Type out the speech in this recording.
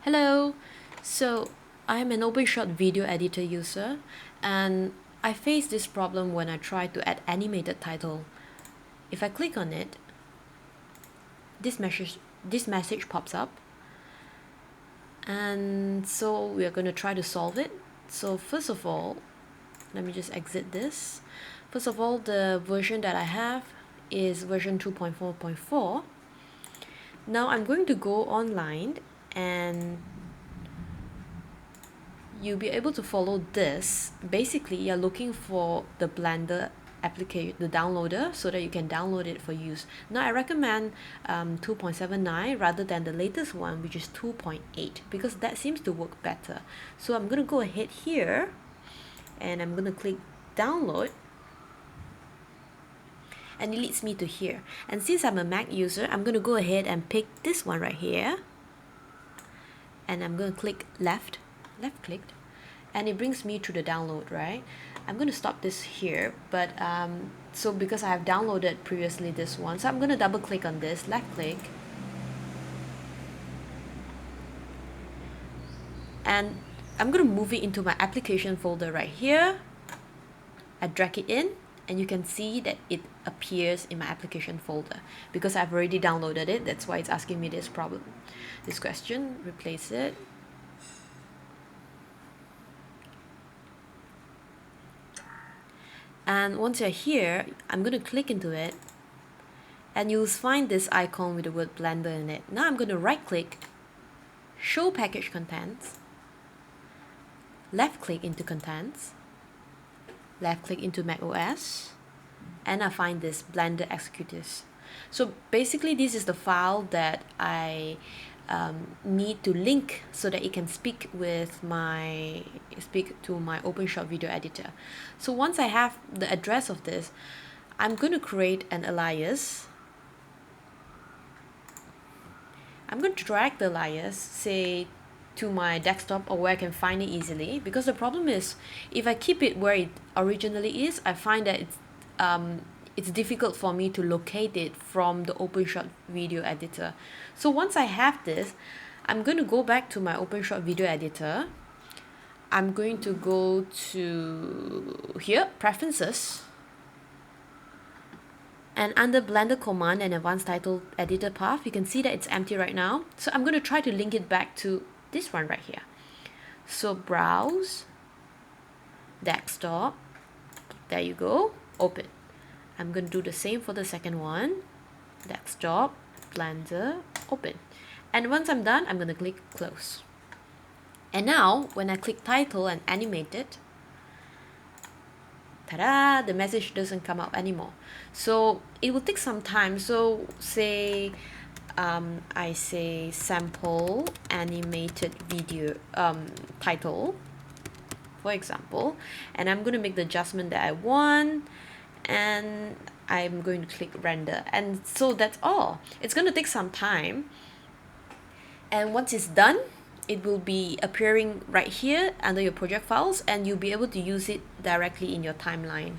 Hello! So I am an OpenShot video editor user, and I face this problem when I try to add animated title. If I click on it, this message pops up, and so we are going to try to solve it. So first of all, let me just exit this. First of all, the version that I have is version 2.4.4. Now I'm going to go online and you'll be able to follow this. Basically, you're looking for the Blender application, the downloader, so that you can download it for use. Now I recommend 2.79 rather than the latest one, which is 2.8, because that seems to work better. So I'm going to go ahead here and I'm going to click download, and it leads me to here. And since I'm a Mac user, I'm going to go ahead and pick this one right here, and I'm going to click left clicked, and it brings me to the download, right? I'm going to stop this here, but so because I have downloaded previously this one, so I'm going to double click on this, left click, and I'm going to move it into my application folder right here. I drag it in, and you can see that it appears in my application folder because I've already downloaded it. That's why it's asking me this question. Replace it. And once you're here, I'm going to click into it, and you'll find this icon with the word Blender in it. Now I'm going to right click, show package contents, left click into contents, left click into Mac OS, and I find this Blender executors. So basically this is the file that I need to link so that it can speak to my OpenShot video editor. So once I have the address of this, I'm going to create an alias. I'm going to drag the alias, say, to my desktop or where I can find it easily, because the problem is if I keep it where it originally is, I find that it's difficult for me to locate it from the OpenShot video editor. So once I have this, I'm going to go back to my OpenShot video editor. I'm going to go to here, Preferences, and under Blender Command and Advanced Title Editor path, you can see that it's empty right now. So I'm going to try to link it back to this one right here. So Browse, Desktop, there you go, Open. I'm going to do the same for the second one. Desktop, Blender, Open. And once I'm done, I'm going to click Close. And now, when I click Title and animate it, ta-da, the message doesn't come up anymore. So it will take some time. So say I say sample animated video title, for example, and I'm going to make the adjustment that I want, and I'm going to click render, and so that's all. It's going to take some time, and once it's done, it will be appearing right here under your project files, and you'll be able to use it directly in your timeline.